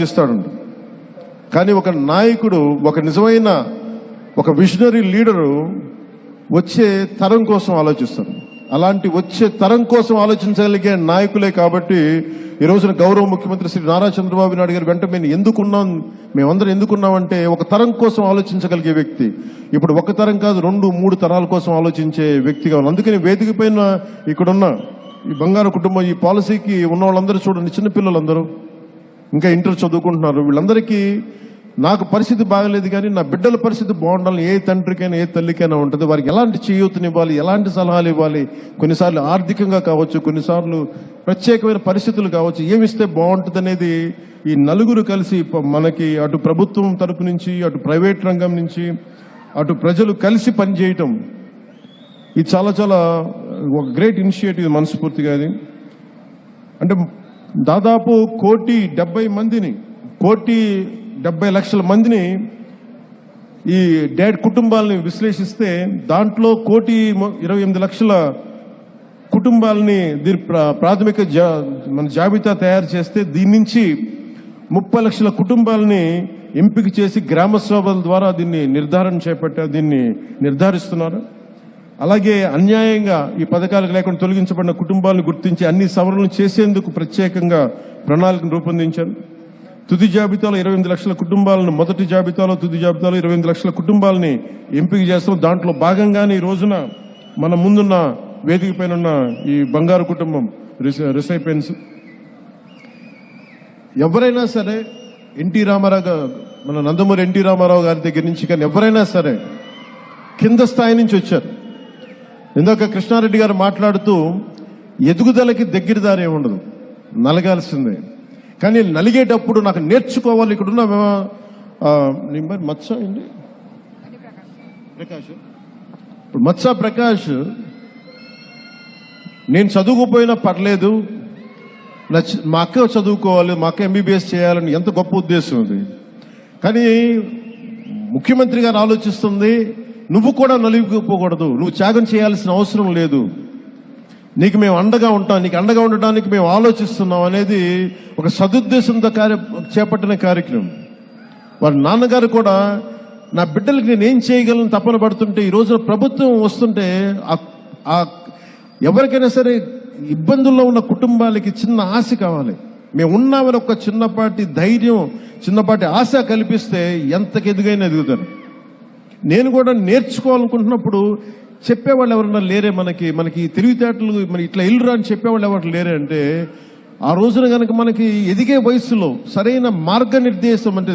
చేస్తాడు. కానీ ఒక నాయకుడు, ఒక నిజమైన ఒక విజనరీ లీడరు వచ్చే తరం కోసం ఆలోచిస్తారు. అలాంటి వచ్చే తరం కోసం ఆలోచించగలిగే నాయకులే కాబట్టి ఈ రోజున గౌరవ ముఖ్యమంత్రి శ్రీ నారా చంద్రబాబు నాయుడు గారు వెంట మేమందరం ఎందుకున్నామంటే ఒక తరం కోసం ఆలోచించగలిగే వ్యక్తి. ఇప్పుడు ఒక తరం కాదు, 2-3 తరాల కోసం ఆలోచించే వ్యక్తిగా ఉన్నాం. అందుకని వేదిక పైన ఇక్కడున్న ఈ బంగారు కుటుంబం, ఈ పాలసీకి ఉన్న వాళ్ళందరూ చూడండి, చిన్నపిల్లలందరూ ఇంకా ఇంటర్ చదువుకుంటున్నారు. వీళ్ళందరికీ నాకు పరిస్థితి బాగలేదు కానీ నా బిడ్డల పరిస్థితి బాగుండాలని ఏ తండ్రికైనా ఏ తల్లికైనా ఉంటుంది. వారికి ఎలాంటి చేయూతనివ్వాలి, ఎలాంటి సలహాలు ఇవ్వాలి, కొన్నిసార్లు ఆర్థికంగా కావచ్చు, కొన్నిసార్లు ప్రత్యేకమైన పరిస్థితులు కావచ్చు, ఏమిస్తే బాగుంటుంది అనేది ఈ నలుగురు కలిసి మనకి అటు ప్రభుత్వం తరపు నుంచి, అటు ప్రైవేట్ రంగం నుంచి, అటు ప్రజలు కలిసి పనిచేయటం ఇది చాలా చాలా ఒక గ్రేట్ ఇనిషియేటివ్ మనస్ఫూర్తిగా. అది అంటే దాదాపు 1,70,000 మందిని ఈ డాడ్ కుటుంబాలని విశ్లేషిస్తే దాంట్లో 1,28,00,000 కుటుంబాలని దీని ప్రాథమిక మన జాబితా తయారు చేస్తే దీని నుంచి 30 లక్షల కుటుంబాలని ఎంపిక చేసి గ్రామ సభల ద్వారా దీన్ని నిర్ధారిస్తున్నారు. అలాగే అన్యాయంగా ఈ పథకాలకు లేకుండా తొలగించబడిన కుటుంబాలను గుర్తించి అన్ని సవరణలు చేసేందుకు ప్రత్యేకంగా ప్రణాళికను రూపొందించారు. తుది జాబితాలో 28 లక్షల కుటుంబాలను, మొదటి జాబితాలో తుది జాబితాలో 28 లక్షల కుటుంబాలని ఎంపిక చేస్తాం. దాంట్లో భాగంగానే ఈ రోజున మన ముందున్న వేదిక పైన ఉన్న ఈ బంగారు కుటుంబం రిసైపెన్స్ ఎవరైనా సరే ఎన్టీ రామారావు, మన నందమూరి ఎన్టీ రామారావు గారి దగ్గర నుంచి కానీ ఎవరైనా సరే కింద స్థాయి నుంచి వచ్చారు. ఇందాక కృష్ణారెడ్డి గారు మాట్లాడుతూ ఎదుగుదలకి దగ్గరదారే ఉండదు, నలగాల్సిందే. కానీ నలిగేటప్పుడు నాకు నేర్చుకోవాలి. ఇక్కడున్న మత్స అండి ప్రకాష్, ఇప్పుడు మత్స ప్రకాష్, నేను చదువుకోపోయినా పర్లేదు, మా అక్క చదువుకోవాలి, మా అక్క MBBS చేయాలని ఎంత గొప్ప ఉద్దేశం అది. కానీ ముఖ్యమంత్రి గారు ఆలోచిస్తుంది, నువ్వు కూడా నలిగిపోకూడదు, నువ్వు త్యాగం చేయాల్సిన అవసరం లేదు, నీకు మేము అండగా ఉంటాం, నీకు అండగా ఉండడానికి మేము ఆలోచిస్తున్నాం అనేది ఒక సదుద్దేశంతో చేపట్టిన కార్యక్రమం. వారి నాన్నగారు కూడా నా బిడ్డలకి నేనేం చేయగలను తపన పడుతుంటే ఈ రోజున ప్రభుత్వం వస్తుంటే ఎవరికైనా సరే ఇబ్బందుల్లో ఉన్న కుటుంబాలకి చిన్న ఆశ కావాలి. మేము ఉన్నామని ఒక చిన్నపాటి ధైర్యం, చిన్నపాటి ఆశ కల్పిస్తే ఎంతకు ఎదుగైనా ఎదుగుతారు. నేను కూడా నేర్చుకోవాలనుకుంటున్నప్పుడు చెప్పేవాళ్ళు ఎవరన్నా లేరే, మనకి తెలివితేటలు మరి ఇట్లా ఇల్లురా అని చెప్పేవాళ్ళు ఎవరు లేరే అంటే ఆ రోజున కనుక మనకి ఎదిగే వయసులో సరైన మార్గనిర్దేశం అంటే